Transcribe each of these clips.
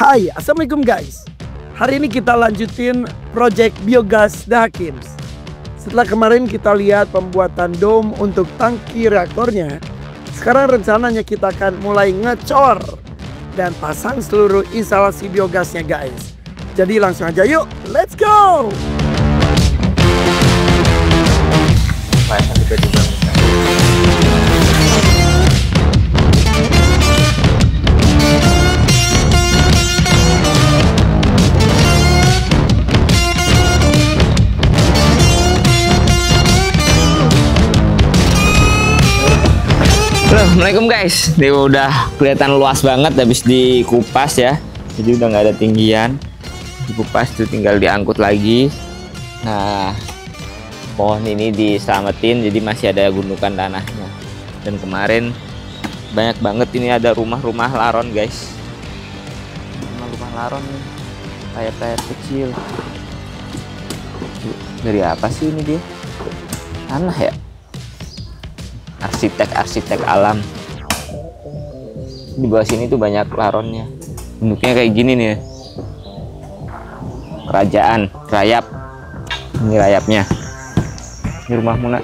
Hai, assalamualaikum guys. Hari ini kita lanjutin project biogas The Hakims. Setelah kemarin kita lihat pembuatan dom untuk tangki reaktornya, sekarang rencananya kita akan mulai ngecor dan pasang seluruh instalasi biogasnya guys. Jadi langsung aja yuk, let's go! Assalamualaikum guys, ini udah kelihatan luas banget habis dikupas ya, jadi udah nggak ada tinggian. Dikupas tuh tinggal diangkut lagi. Nah, pohon ini diselamatin, jadi masih ada gundukan tanahnya. Dan kemarin banyak banget ini ada rumah-rumah laron guys, rumah-rumah laron nih, kayak kecil. Dari apa sih ini dia? Tanah ya? Arsitek alam. Di bawah sini tuh banyak laronnya, bentuknya kayak gini nih. Kerajaan rayap, ini rayapnya, ini rumah Muna.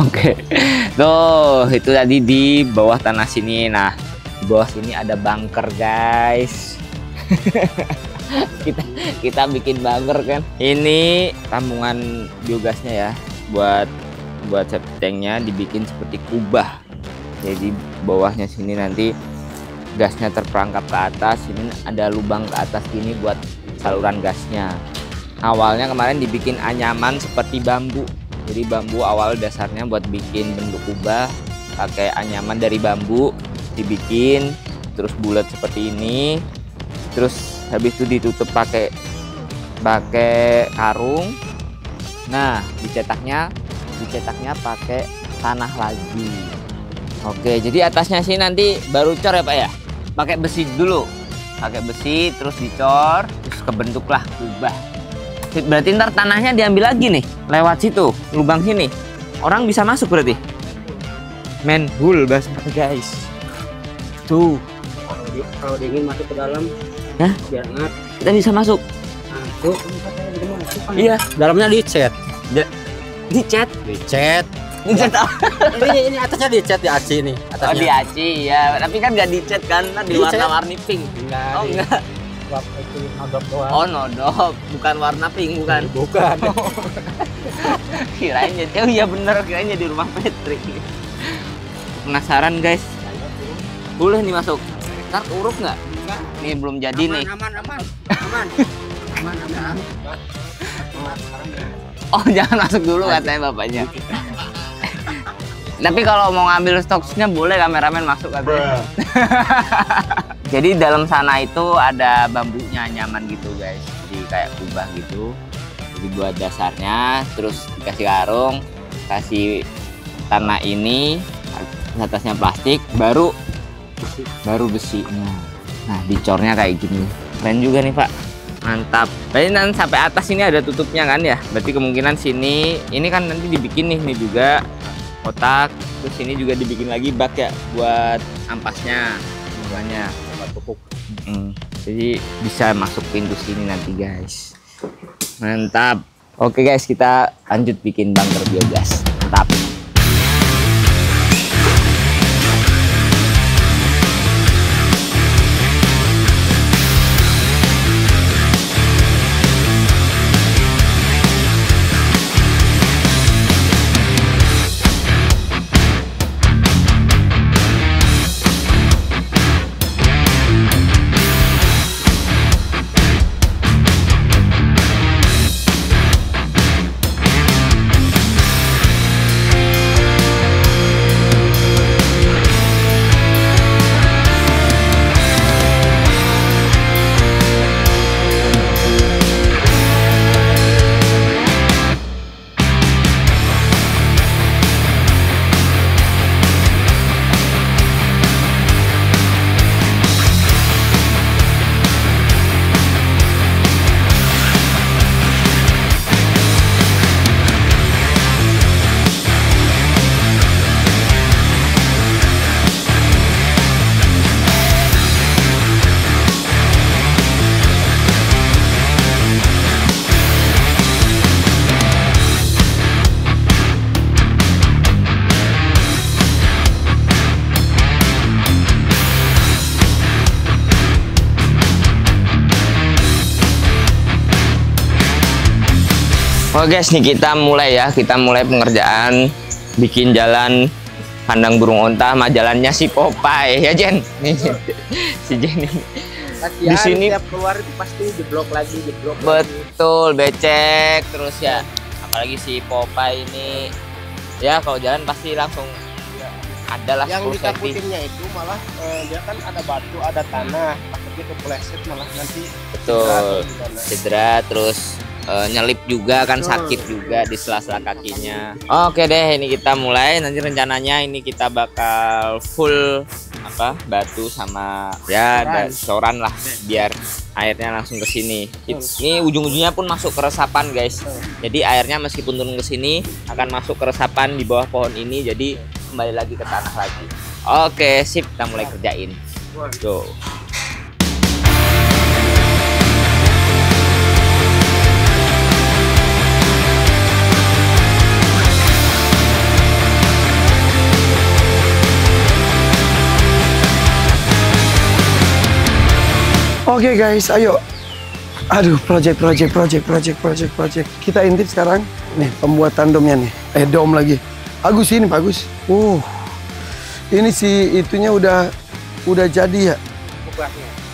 Oke, tuh itu tadi di bawah tanah sini. Nah, di bawah sini ada bunker guys. kita bikin bunker kan. Ini tambungan biogasnya ya, buat septic tanknya dibikin seperti kubah. Jadi bawahnya sini nanti gasnya terperangkap ke atas, ini ada lubang ke atas gini buat saluran gasnya. Awalnya kemarin dibikin anyaman seperti bambu. Jadi bambu awal dasarnya buat bikin bentuk kubah, pakai anyaman dari bambu dibikin terus bulat seperti ini. Terus habis itu ditutup pakai karung. Nah, dicetaknya pakai tanah lagi. Oke, jadi atasnya sih nanti baru cor ya Pak ya, pakai besi dulu, pakai besi terus dicor, terus kebentuklah kubah. Berarti ntar tanahnya diambil lagi nih lewat situ, lubang sini, orang bisa masuk berarti. Manhole bahasa guys. Tuh kalau dingin masuk ke dalam ya, biar hangat kita bisa masuk. Iya, dalamnya dicat ini atasnya dicat di aci nih atasnya. Oh di aci ya, tapi kan nggak dicat kan, di warna-warni pink. Enggak, oh enggak, itu nodop doang. oh nodop, bukan warna pink, bukan. Kirain jadi, oh iya bener, kirain jadi rumah Patrick. Penasaran guys, boleh nih masuk, ntar uruk nggak? Nih belum jadi nih. Aman. Oh jangan masuk dulu katanya bapaknya. Tapi kalau mau ngambil stoknya boleh, kameramen masuk katanya. Jadi dalam sana itu ada bambunya nyaman gitu guys, jadi kayak kubah gitu. Jadi buat dasarnya, terus dikasih karung, kasih tanah ini, atasnya plastik, baru besi. Nah dicornya kayak gini, keren juga nih Pak. Mantap. Berarti nanti sampai atas ini ada tutupnya kan ya. Berarti kemungkinan sini ini kan nanti dibikin nih juga kotak. Terus ini juga dibikin lagi bak ya buat ampasnya semuanya. Jadi bisa masuk pintu sini nanti guys. Mantap. Oke guys, kita lanjut bikin bunker biogas. Mantap. Oke guys, nih kita mulai pengerjaan bikin jalan kandang burung onta sama jalannya si Popeye ya Jen. Nih si Jen ini. Di sini tiap keluar itu pasti jeblok lagi. Betul, becek terus ya. Apalagi si Popeye ini ya kalau jalan pasti langsung ada lah. Yang ditakutinnya itu malah dia kan ada batu, ada tanah, takutnya kepleset malah nanti betul cedera terus nyelip juga kan, sakit juga di sela-sela kakinya. Oke deh, ini kita mulai. Nanti rencananya ini kita bakal full batu sama ya coran lah biar airnya langsung ke sini. Ini ujung-ujungnya pun masuk ke resapan guys. Jadi airnya meskipun turun ke sini akan masuk ke resapan di bawah pohon ini, jadi kembali lagi ke tanah lagi. Oke sip, kita mulai kerjain. Go. Oke guys, ayo. Aduh, project. Kita intip sekarang. Nih, pembuatan domnya nih. Dom lagi. Bagus ini, bagus. Ini si itunya udah jadi ya.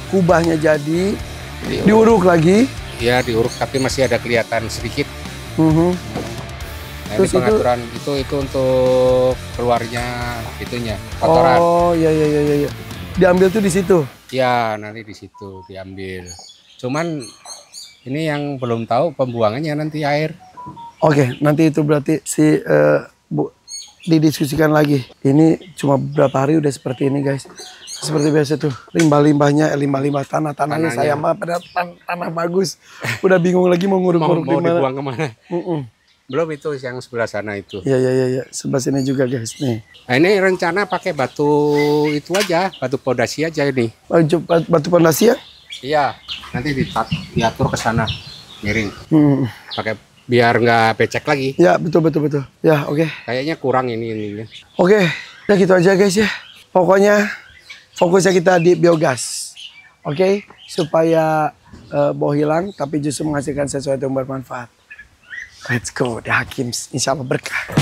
Kubahnya jadi. Diuruk lagi. Ya, diuruk tapi masih ada kelihatan sedikit. Nah, terus ini pengaturan itu untuk keluarnya itunya kotoran. Oh, iya. Diambil tuh di situ. Ya, nanti di situ diambil. Cuman ini yang belum tahu pembuangannya nanti air. Oke, nanti itu berarti Bu didiskusikan lagi. Ini cuma beberapa hari udah seperti ini guys. Seperti biasa tuh limbah-limbahnya, limbah tanahnya saya mah pada tanah bagus. Udah bingung lagi mau nguruk-nguruk mau dibuang kemana? Belum itu yang sebelah sana itu. Iya. Sebelah sini juga guys nih. Nah, ini rencana pakai batu itu aja, batu pondasi aja ini. Batu pondasi ya? Iya, nanti diatur ke sana miring. Pakai biar nggak becek lagi. Ya betul. Ya oke. Kayaknya kurang ini. Oke, ya gitu aja guys ya. Pokoknya fokusnya kita di biogas. Oke, supaya bau hilang tapi justru menghasilkan sesuatu yang bermanfaat. Let's go, The Hakims. Insya Allah berkah.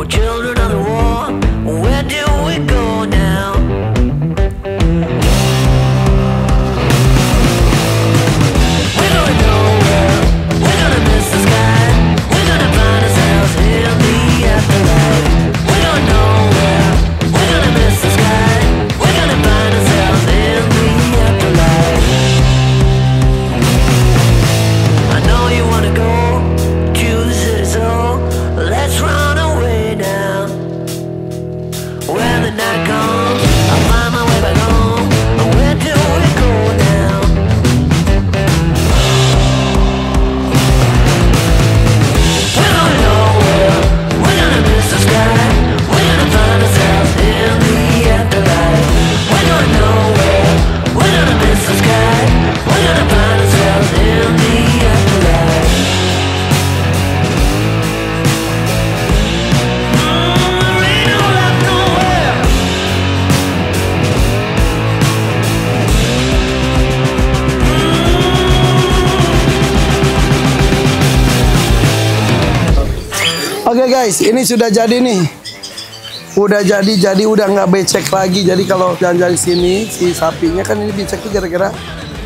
Children of the war, where do we go now? Oke guys, ini sudah jadi nih. Udah jadi udah nggak becek lagi. Jadi kalau jalan dari sini si sapinya kan ini becek tuh gara-gara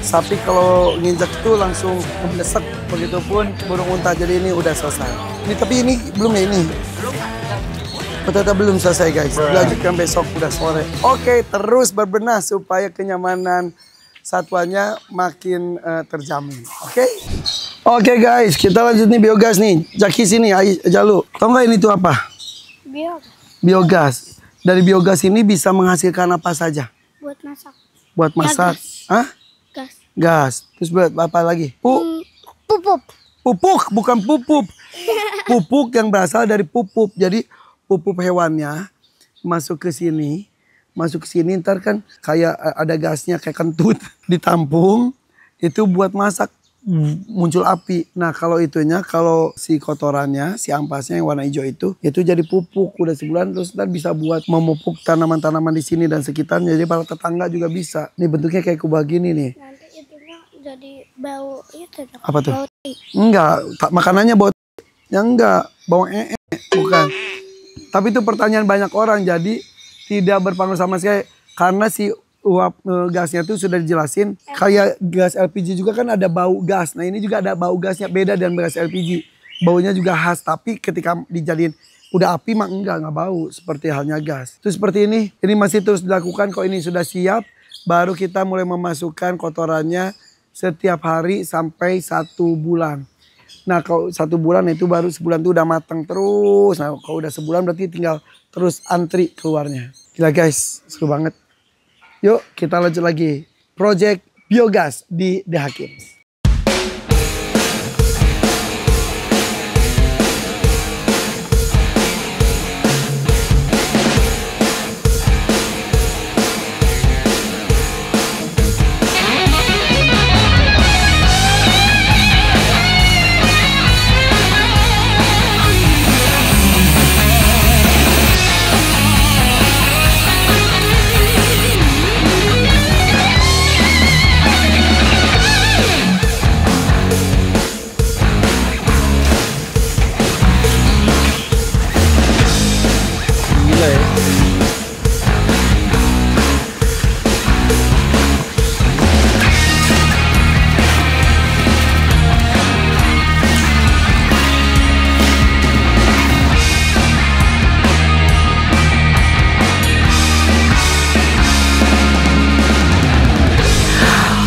sapi kalau nginjak itu langsung ngeblesak. Begitupun burung unta. Jadi ini udah selesai. Ini tapi ini belum ya ini. Tetap belum selesai guys. Lanjutkan besok udah sore. Oke, terus berbenah supaya kenyamanan satwanya makin terjamin. Oke guys, kita lanjut nih biogas nih. Jaki sini, Jalu. Tahu nggak ini tuh apa? Biogas. Dari biogas ini bisa menghasilkan apa saja? Buat masak. Buat masak. Gas. Hah? Gas. Terus buat apa lagi? Pupuk. Pupuk, bukan pupup. Pupuk yang berasal dari pupup. Jadi pupuk hewannya masuk ke sini. Masuk ke sini ntar kan kayak ada gasnya kayak kentut. Ditampung. Itu buat masak. Muncul api. Nah kalau itunya, kalau si kotorannya, si ampasnya yang warna hijau itu jadi pupuk udah sebulan, terus ntar bisa buat memupuk tanaman-tanaman di sini dan sekitarnya. Jadi para tetangga juga bisa. Nih bentuknya kayak kubah gini nih. Nanti itunya jadi bau itu. Apa tuh? Bau Enggak, makanannya bau ya enggak, bau bukan. Tapi itu pertanyaan banyak orang, jadi tidak berpengaruh sama sekali karena si uap gasnya tuh sudah dijelasin. Kayak gas LPG juga kan ada bau gas. Nah ini juga ada bau gasnya, beda dengan gas LPG. Baunya juga khas, tapi ketika dijadiin udah api mah enggak bau seperti halnya gas. Itu seperti ini masih terus dilakukan. Kalau ini sudah siap, baru kita mulai memasukkan kotorannya setiap hari sampai 1 bulan. Nah kalau 1 bulan itu baru sebulan itu udah matang terus. Nah kalau udah sebulan berarti tinggal terus antri keluarnya. Gila guys, seru banget. Yuk kita lanjut lagi. Project biogas di The Hakims.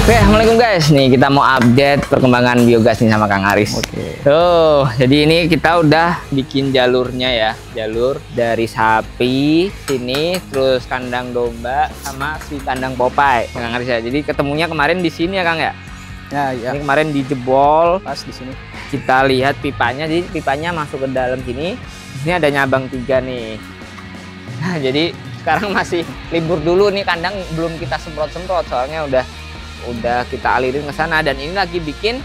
Oke, assalamualaikum guys. Nih kita mau update perkembangan biogas nih sama Kang Aris. Oke. Tuh, jadi ini kita udah bikin jalurnya ya, jalur dari sapi sini, terus kandang domba sama si kandang Popeye, Kang Aris ya. Jadi ketemunya kemarin di sini ya Kang ya. Ya, ya. Ini kemarin dijebol, Pas di sini. kita lihat pipanya, jadi pipanya masuk ke dalam sini. Ini ada nyabang 3 nih. Nah, jadi sekarang masih libur dulu nih, kandang belum kita semprot-semprot soalnya udah kita alirin ke sana, dan ini lagi bikin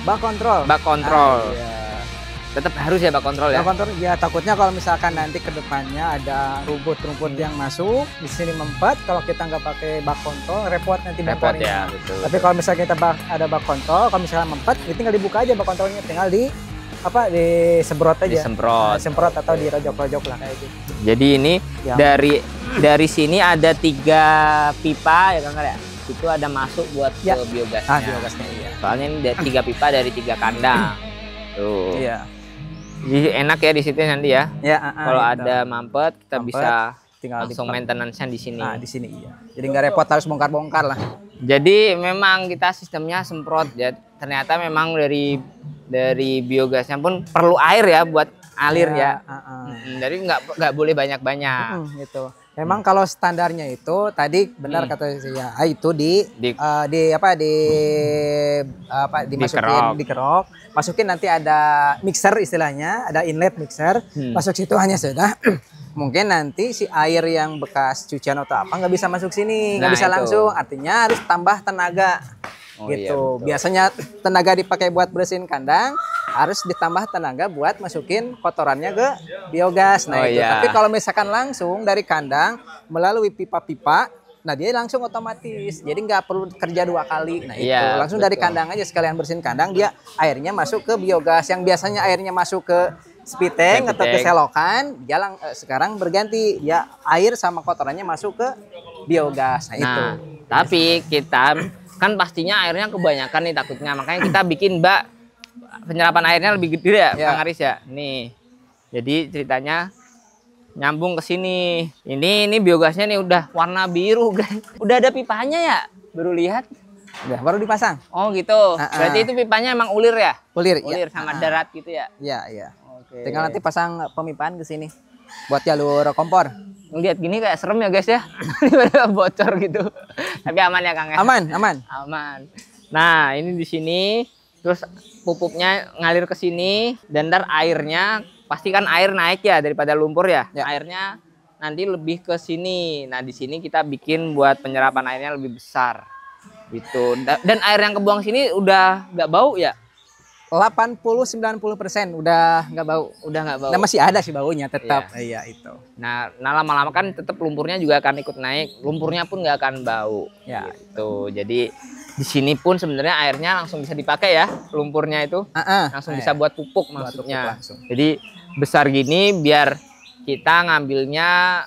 Bak kontrol. bak kontrol. Iya. Tetap harus ya bak kontrol ya. Bak kontrol ya, takutnya kalau misalkan nanti ke depannya ada rumput-rumput yang masuk di sini mempet, kalau kita nggak pakai bak kontrol repot nanti Repot bongkarnya. ya, betul. Tapi kalau misalnya kita ada bak kontrol, kalau misalnya mempet, itu tinggal dibuka aja bak kontrolnya, tinggal disemprot aja. Disemprot. Semprot atau dirojok-rojok lah kayak gitu. Jadi ini Ya. dari sini ada 3 pipa ya Kang ya. Itu ada masuk buat Ya. ke biogasnya. Ah, biogasnya iya. Soalnya ini ada 3 pipa dari 3 kandang. Tuh. Iya. Jadi enak ya di situ nanti ya. Ya, Kalau gitu. ada mampet kita Mampet, bisa tinggal langsung dipak- maintenance-nya di sini. Nah, di sini iya. Jadi nggak repot harus bongkar-bongkar lah. Jadi memang kita sistemnya semprot ya. Ternyata memang dari biogasnya pun perlu air ya buat alir ya. Jadi nggak boleh banyak-banyak. Gitu. Memang kalau standarnya itu tadi benar kata saya, itu dimasukin, dikerok, masukin nanti ada mixer istilahnya, ada inlet mixer, masuk situ hanya sudah. Mungkin nanti si air yang bekas cucian atau apa nggak bisa masuk sini, nggak Nah, bisa itu. langsung, artinya harus tambah tenaga. Oh, Gitu. iya, betul. Biasanya tenaga dipakai buat bersihin kandang, harus ditambah tenaga buat masukin kotorannya ke biogas. Nah, Oh, itu. iya. Tapi kalau misalkan langsung dari kandang melalui pipa-pipa, nah dia langsung otomatis. Jadi nggak perlu kerja 2 kali. Nah, itu Iya, langsung dari betul. kandang aja, sekalian bersihin kandang, dia airnya masuk ke biogas. Yang biasanya airnya masuk ke spiteng atau ke Spiteng. selokan, dia sekarang berganti, ya air sama kotorannya masuk ke biogas. Nah, itu. Nah, tapi kita kan pastinya airnya kebanyakan nih takutnya, makanya kita bikin bak penyerapan airnya lebih gede ya, Ya. Kang Aris ya. Nih, jadi ceritanya nyambung ke sini. Ini biogasnya nih udah warna biru guys. Udah ada pipanya ya? Baru lihat. Udah, baru dipasang. Oh gitu. Berarti itu pipanya emang ulir ya? Ulir, Ulir ya. sama darat gitu ya? Iya, iya. Oke. Tinggal nanti pasang pemipaan ke sini buat jalur kompor. Ngeliat gini kayak serem ya guys ya. Daripada bocor gitu. Tapi aman ya Kang ya? Aman, aman. Aman. Nah, ini di sini terus pupuknya ngalir ke sini, dan ntar airnya pasti kan air naik ya daripada lumpur ya. Airnya nanti lebih ke sini. Nah di sini kita bikin buat penyerapan airnya lebih besar gitu. Dan air yang kebuang sini udah nggak bau ya? 80-90% udah nggak bau. Udah nggak bau. Nah, masih ada sih baunya tetap. Iya itu. Nah lama-lama kan tetap lumpurnya juga akan ikut naik. Lumpurnya pun nggak akan bau. Ya gitu. Jadi di sini pun sebenarnya airnya langsung bisa dipakai ya, lumpurnya itu langsung bisa buat pupuk maksudnya. Jadi besar gini biar kita ngambilnya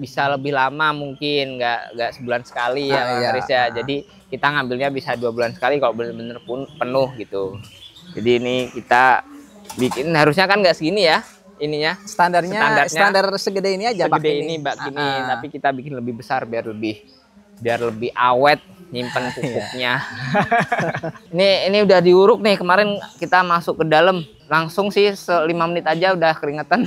bisa lebih lama mungkin, nggak sebulan sekali ya, Chris ya. Jadi kita ngambilnya bisa 2 bulan sekali kalau bener-bener pun penuh gitu. Jadi ini kita bikin harusnya kan nggak segini ya ininya. Standar segede ini aja. Segede ini bak gini, tapi kita bikin lebih besar biar lebih awet nyimpen pupuknya. Ini udah diuruk nih, kemarin kita masuk ke dalam langsung sih 5 menit aja udah keringetan.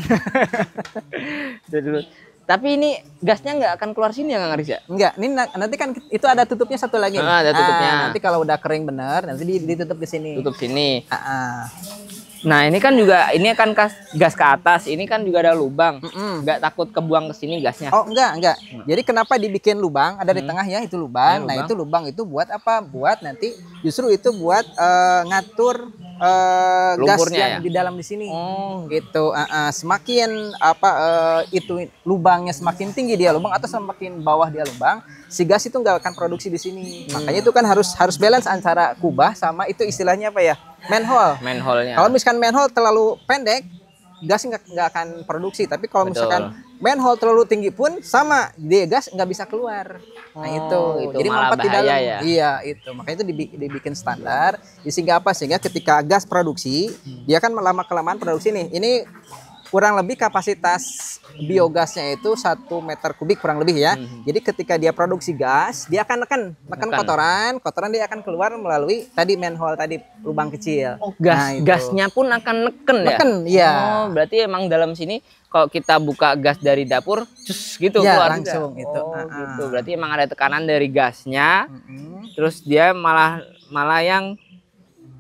Tapi ini gasnya nggak akan keluar sini ya Kang Aris ya? Enggak, ini nanti kan itu ada tutupnya satu lagi. Ada tutupnya. Nanti kalau udah kering bener, nanti ditutup ke sini. Tutup sini. Nah ini kan juga, ini akan gas ke atas, ini kan juga ada lubang. Nggak takut kebuang ke sini gasnya? Oh enggak. Jadi kenapa dibikin lubang? Ada di tengah ya itu lubang. Nah itu lubang itu buat apa? Buat nanti justru itu buat ngatur gas yang di dalam di sini. Gitu. Semakin itu lubangnya semakin tinggi dia lubang atau semakin bawah dia lubang, si gas itu nggak akan produksi di sini. Makanya itu kan harus balance antara kubah sama itu istilahnya apa ya? Manhole-nya. Kalau misalkan manhole terlalu pendek, gas nggak akan produksi. Tapi kalau misalkan manhole terlalu tinggi pun sama, dia gas nggak bisa keluar. Nah itu jadi mampet di dalam. Ya? Iya itu. Makanya itu dibikin standar. Sehingga apa? Sehingga ketika gas produksi, dia kan lama-kelamaan produksi nih. Ini kurang lebih kapasitas biogasnya itu 1 meter kubik kurang lebih ya. Jadi ketika dia produksi gas, dia akan neken kotoran dia akan keluar melalui tadi manhole tadi lubang kecil. Gasnya pun akan neken ya? Iya. Berarti emang dalam sini kalau kita buka gas dari dapur, cus gitu ya, keluar langsung juga. gitu. Gitu. Berarti emang ada tekanan dari gasnya, terus dia malah yang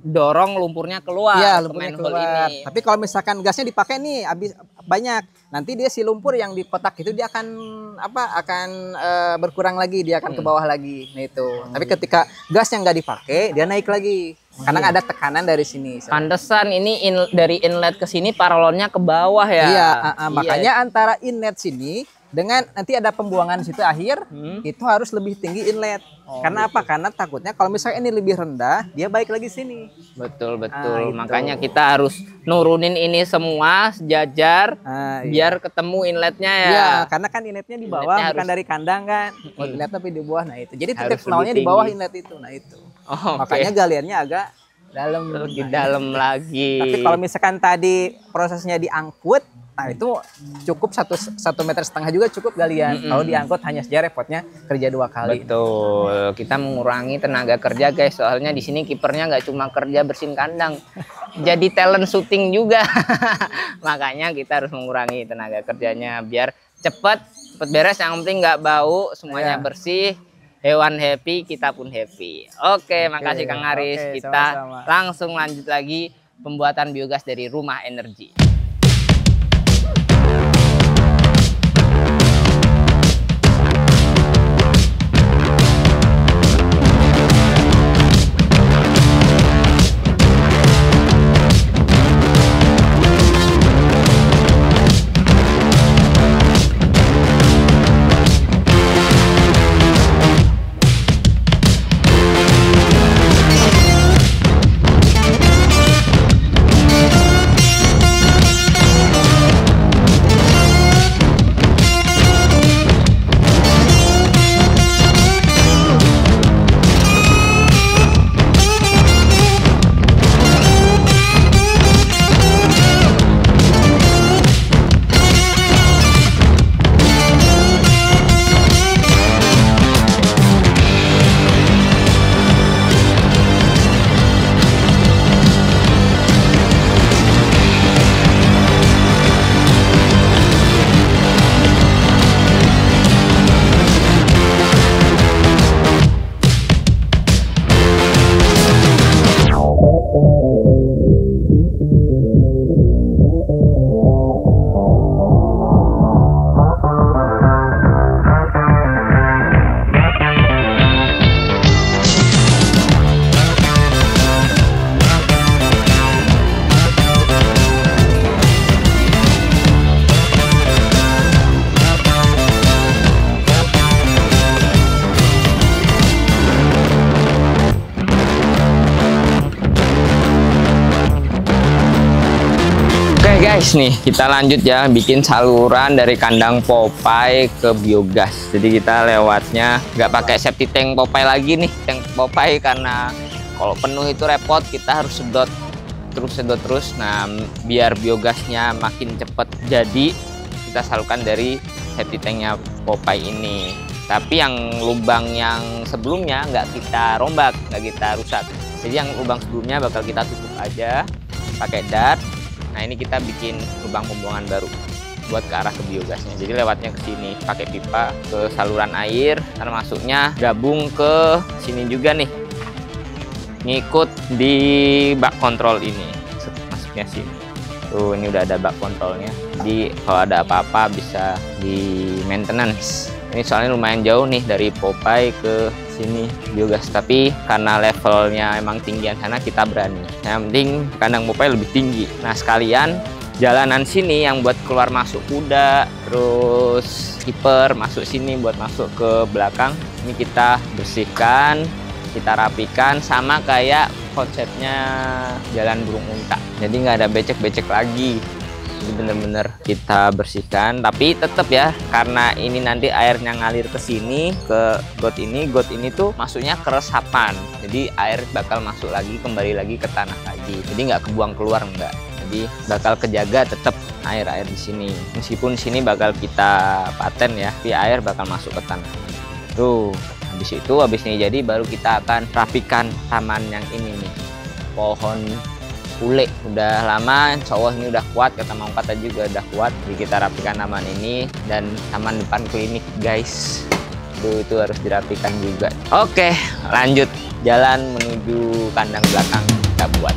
dorong lumpurnya keluar. Iya, lumpurnya keluar. Ini. Tapi kalau misalkan gasnya dipakai nih habis banyak, nanti dia si lumpur yang di kotak itu dia akan berkurang lagi, dia akan ke bawah lagi. Nah itu. Tapi ketika gas yang nggak dipakai, dia naik lagi. Karena ada tekanan dari sini. Pantesan ini dari inlet ke sini paralonnya ke bawah ya. Iya, makanya antara inlet sini dengan nanti ada pembuangan di situ akhir, itu harus lebih tinggi inlet. Karena apa? Karena takutnya kalau misalnya ini lebih rendah, dia balik lagi sini. Betul. Makanya kita harus nurunin ini semua sejajar biar ketemu inletnya ya. Iya, karena kan inletnya di bawah, bukan dari kandang kan. Inlet tapi di bawah. Nah itu. Jadi titik nolnya di bawah inlet itu. Nah itu. Makanya galiannya agak dalam. Lebih dalam lagi. Tapi kalau misalkan tadi prosesnya diangkut, nah itu cukup 1,5 meter juga cukup galian. Kalau diangkut hanya saja repotnya kerja 2 kali. Betul. Kita mengurangi tenaga kerja guys. Soalnya di sini kipernya nggak cuma kerja bersihin kandang, jadi talent syuting juga. Makanya kita harus mengurangi tenaga kerjanya biar cepet beres. Yang penting nggak bau, semuanya bersih. Hewan happy, kita pun happy. Oke, makasih Kang Aris. Kita langsung lanjut lagi pembuatan biogas dari rumah energi. guys, nih kita lanjut ya bikin saluran dari kandang Popeye ke biogas. Jadi kita lewatnya nggak pakai septic tank Popeye lagi nih, tank Popeye, karena kalau penuh itu repot, kita harus sedot terus. Nah, biar biogasnya makin cepet jadi, kita salurkan dari septic tanknya Popeye ini. Tapi yang lubang yang sebelumnya nggak kita rombak, nggak kita rusak. Jadi yang lubang sebelumnya bakal kita tutup aja pakai dart. Nah, ini kita bikin lubang pembuangan baru buat ke arah ke biogasnya. Jadi lewatnya ke sini pakai pipa ke saluran air, karena masuknya gabung ke sini juga nih, ngikut di bak kontrol ini, masuknya sini. Tuh, ini udah ada bak kontrolnya. Jadi kalau ada apa-apa bisa di maintenance. Ini soalnya lumayan jauh nih dari Popeye ke sini biogas, tapi karena levelnya emang tinggian sana kita berani. Yang penting kandang Popeye lebih tinggi. Nah, sekalian jalanan sini yang buat keluar masuk kuda, terus keeper masuk sini buat masuk ke belakang, ini kita bersihkan, kita rapikan, sama kayak konsepnya jalan burung unta. Jadi nggak ada becek-becek lagi. Jadi bener-bener kita bersihkan, tapi tetap ya, karena ini nanti airnya ngalir ke sini, ke got ini tuh masuknya ke resapan. Jadi air bakal masuk lagi, kembali lagi ke tanah lagi. Jadi nggak kebuang keluar, enggak. Jadi bakal kejaga tetap air di sini. Meskipun sini bakal kita paten ya, tapi air bakal masuk ke tanah. Tuh, habis ini jadi baru kita akan rapikan taman yang ini nih. Pohon ule udah lama, insya Allah ini udah kuat, kata Mang Pata juga udah kuat. Jadi kita rapikan taman ini dan taman depan klinik guys. Itu harus dirapikan juga. Oke, lanjut jalan menuju kandang belakang kita buat.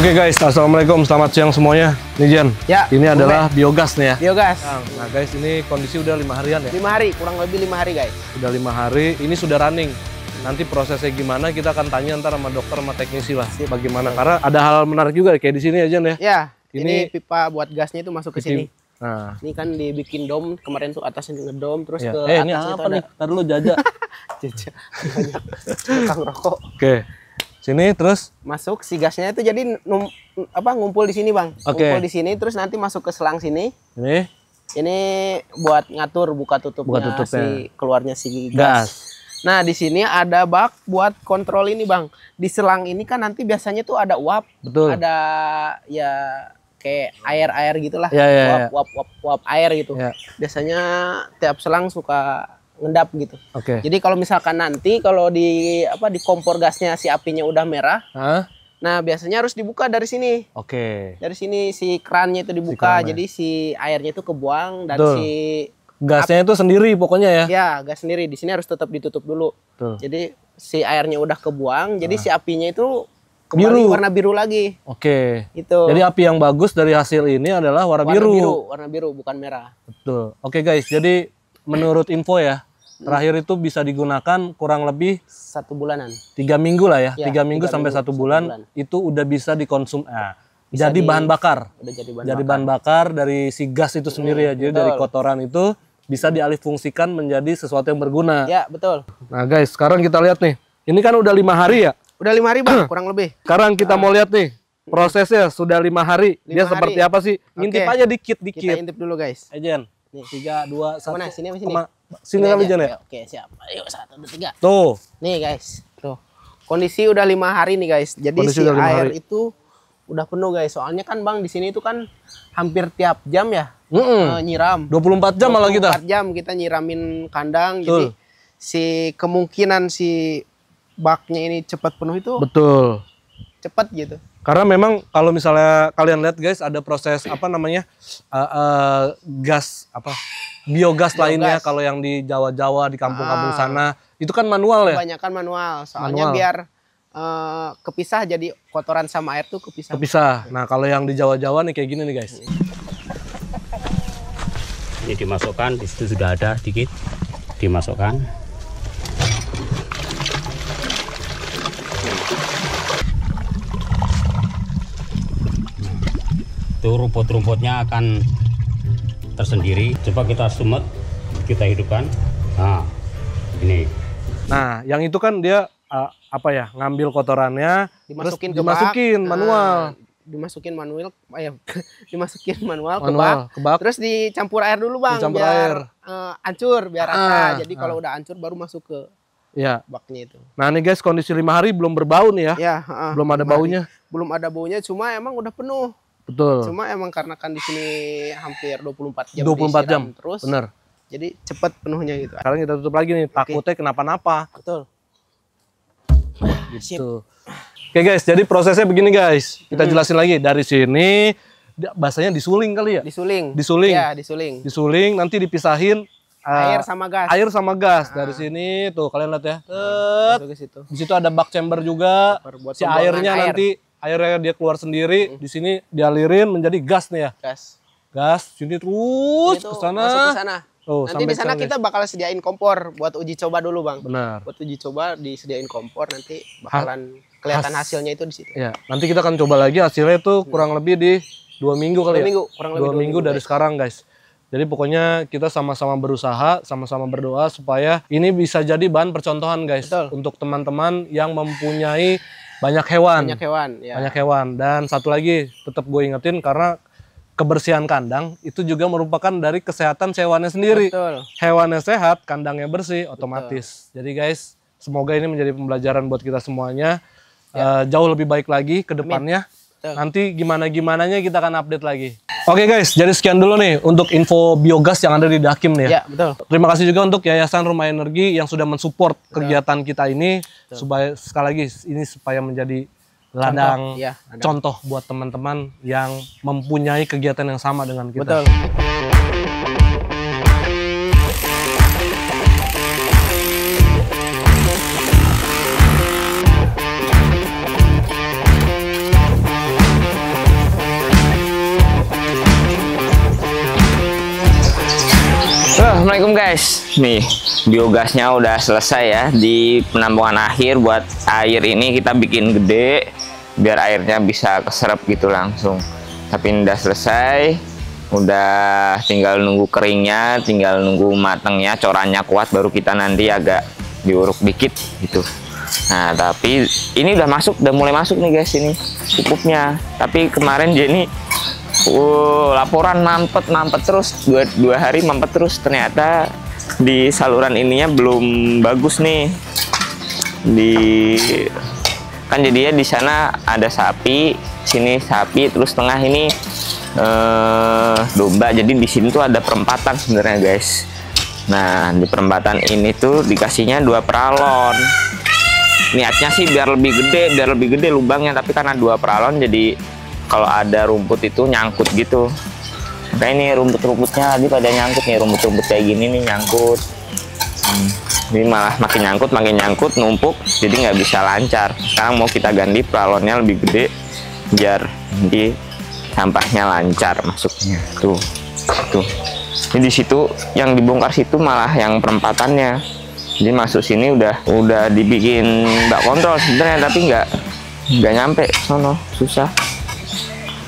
Oke guys, assalamualaikum, selamat siang semuanya. Nih Jan, Ya, ini adalah biogas nih ya. Biogas. Nah guys, ini kondisi udah 5 harian ya. 5 hari, kurang lebih 5 hari guys. Udah 5 hari, ini sudah running. Nanti prosesnya gimana kita akan tanya ntar sama dokter sama teknisi lah. Bagaimana? Karena ada hal menarik juga kayak di sini aja ya. Ya, ini pipa buat gasnya itu masuk ke sini. Nah, Ini kan dibikin dom kemarin tuh atasnya ngedom terus ya. ke Ini atasnya apa nih? Ntar dulu Jaja. tukang rokok. Oke, sini terus. Masuk si gasnya itu jadi ngumpul di sini bang. Oke. Ngumpul di sini terus nanti masuk ke selang sini. Ini Buat ngatur buka tutupnya, si keluarnya si gas. Nah di sini ada bak buat kontrol ini bang. Di selang ini kan nanti biasanya tuh ada uap. Betul. Ada ya kayak air gitulah. Ya. Uap air gitu. Ya. Biasanya tiap selang suka ngendap gitu. Oke. Jadi kalau misalkan nanti kalau di kompor gasnya si apinya udah merah, nah biasanya harus dibuka dari sini. Oke. Dari sini si kerannya itu dibuka, jadi si airnya itu kebuang dan Betul. si Gasnya itu sendiri pokoknya ya. ya gas sendiri di sini harus tetap ditutup dulu. Betul. Jadi si airnya udah kebuang, jadi si apinya itu kembali warna biru lagi. Oke. Itu. Jadi api yang bagus dari hasil ini adalah warna biru. Warna biru bukan merah. Betul. Oke guys, jadi menurut info ya, terakhir itu bisa digunakan kurang lebih 1 bulanan. 3 minggu lah ya. Ya, 3 minggu 3 sampai minggu, 1 bulan, 1 bulan. itu udah bisa dikonsum. Bisa Jadi bahan bakar. Udah jadi Jadi bahan bakar dari si gas itu sendiri ya. Jadi dari kotoran itu bisa dialihfungsikan menjadi sesuatu yang berguna. Ya, betul. Nah guys, sekarang kita lihat nih. Ini kan udah 5 hari ya. Udah 5 hari bang, kurang lebih. Sekarang kita mau lihat nih. Prosesnya sudah 5 hari. Dia 5 seperti hari. apa sih? Ngintip Oke. aja Kita dikit-dikit. intip dulu guys. Jen. Nih. 3, 2, 1. Mana? Sini apa sini? Sini kali Jen ya. Oke, siap. Ayo 1, 2, 3. Tuh. Nih guys, tuh. Kondisi udah 5 hari nih guys. Jadi Kondisi si udah 5 air hari. itu udah penuh guys. Soalnya kan bang di sini itu kan hampir tiap jam ya nyiram. 24 jam malah kita. 24 jam kita nyiramin kandang. Betul. Jadi si kemungkinan si baknya ini cepat penuh itu Betul. cepat gitu. Karena memang kalau misalnya kalian lihat guys, ada proses apa namanya gas apa biogas lainnya kalau yang di Jawa-Jawa di kampung-kampung sana itu kan manual ya. Kebanyakan manual. Soalnya biar kepisah jadi kotoran sama air tuh kepisah. Kepisah. Nah kalau yang di Jawa-Jawa nih kayak gini nih guys. Ini dimasukkan, di situ sudah ada dikit, dimasukkan. Itu rumput-rumputnya akan tersendiri. Coba kita sumet, kita hidupkan. Nah, ini. Nah, yang itu kan dia apa ya? Ngambil kotorannya, Dimasukin terus ke bak. dimasukin manual. Dimasukin manual, dimasukin manual Ke bak. Terus dicampur air dulu bang, Dicampur biar air. hancur, biar rata. Jadi kalau udah hancur baru masuk ke Ya. baknya itu. Nah nih guys, kondisi 5 hari belum berbau nih ya. Ya, Belum ada baunya. Belum ada baunya, cuma emang udah penuh. Betul. Cuma emang karena kan di sini hampir 24 jam 24 jam. disiram terus. Bener. Jadi cepet penuhnya gitu. Sekarang kita tutup lagi nih, takutnya kenapa-napa. Betul. Gitu. Oke guys, jadi prosesnya begini guys. Kita jelasin lagi dari sini. Bahasanya disuling kali ya? Disuling. Disuling. Ya, disuling. Disuling, nanti dipisahin Air sama gas. Air sama gas dari sini tuh kalian lihat ya. Masuk ke situ. Di situ ada bak chamber juga. Buat Si pembuangan airnya air. nanti airnya dia keluar sendiri. Di sini dialirin menjadi gas nih ya. Gas. Gas sini terus Itu ke sana. masuk ke sana. Tuh, Nanti sampai di sana sana, kita bakal sediain kompor buat uji coba dulu, Bang. Benar. Buat uji coba disediain kompor, nanti bakalan kelihatan hasilnya itu di situ. Ya, nanti kita akan coba lagi hasilnya itu kurang lebih di 2 minggu kali 2 ya. minggu, kurang lebih 2 minggu dari guys. sekarang guys. Jadi pokoknya kita sama-sama berusaha, sama-sama berdoa supaya ini bisa jadi bahan percontohan guys. Betul. Untuk teman-teman yang mempunyai banyak hewan. Banyak hewan, ya. Banyak hewan. Dan satu lagi tetap gue ingetin karena kebersihan kandang itu juga merupakan dari kesehatan hewannya sendiri. Betul. Hewannya sehat, kandangnya bersih, otomatis. Jadi guys, semoga ini menjadi pembelajaran buat kita semuanya. Jauh lebih baik lagi ke depannya. Betul. Nanti gimana-gimananya kita akan update lagi. Oke guys, jadi sekian dulu nih untuk info biogas yang ada di Dakim nih ya. Ya, betul. Terima kasih juga untuk Yayasan Rumah Energi yang sudah mensupport kegiatan kita ini. Supaya sekali lagi ini supaya menjadi ladang Contoh, ya, ladang. contoh buat teman-teman yang mempunyai kegiatan yang sama dengan kita. Betul. Assalamualaikum guys. Nih, biogasnya udah selesai ya. Di penampungan akhir buat air ini kita bikin gede biar airnya bisa keserap gitu langsung. Tapi ini udah selesai. Udah tinggal nunggu keringnya, tinggal nunggu matangnya, corannya kuat baru kita nanti agak diuruk dikit gitu. Nah, tapi ini udah masuk, udah mulai masuk nih guys ini pupuknya. Tapi kemarin Jenny laporan mampet terus dua hari mampet terus, ternyata di saluran ininya belum bagus nih. Kan jadinya di sana ada sapi, sini sapi, terus tengah ini domba. Jadi di sini tuh ada perempatan sebenarnya guys. Nah, di perempatan ini tuh dikasihnya 2 peralon. Niatnya sih biar lebih gede lubangnya, tapi karena 2 peralon jadi kalau ada rumput itu nyangkut gitu. Nah, ini rumput-rumputnya tadi pada nyangkut nih, rumput-rumput kayak gini nih nyangkut. Ini malah makin nyangkut numpuk, jadi nggak bisa lancar. Sekarang mau kita ganti peralonnya lebih gede biar nanti sampahnya lancar masuknya. Tuh. Ini di situ yang dibongkar situ malah yang perempatannya. Jadi masuk sini udah dibikin bak kontrol sebenarnya, tapi nggak nyampe sono, susah.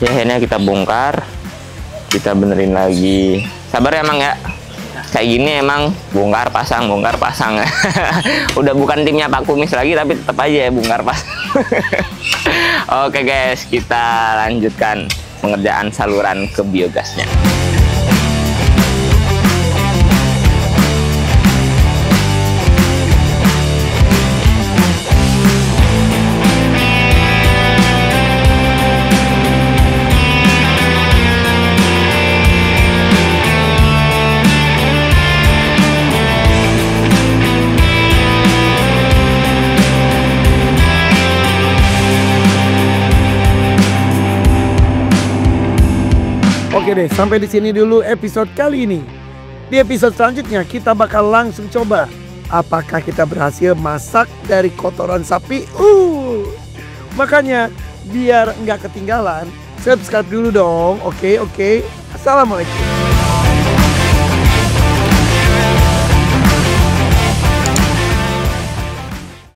Ya akhirnya kita bongkar, kita benerin lagi. Sabar ya Mang ya. Kayak gini emang bongkar pasang. Udah bukan timnya Pak Kumis lagi, tapi tetap aja ya bongkar pasang. Oke guys, kita lanjutkan pengerjaan saluran ke biogasnya. Oke deh, sampai di sini dulu episode kali ini. Di episode selanjutnya kita bakal langsung coba apakah kita berhasil masak dari kotoran sapi. Makanya biar nggak ketinggalan, subscribe dulu dong. Oke. Assalamualaikum.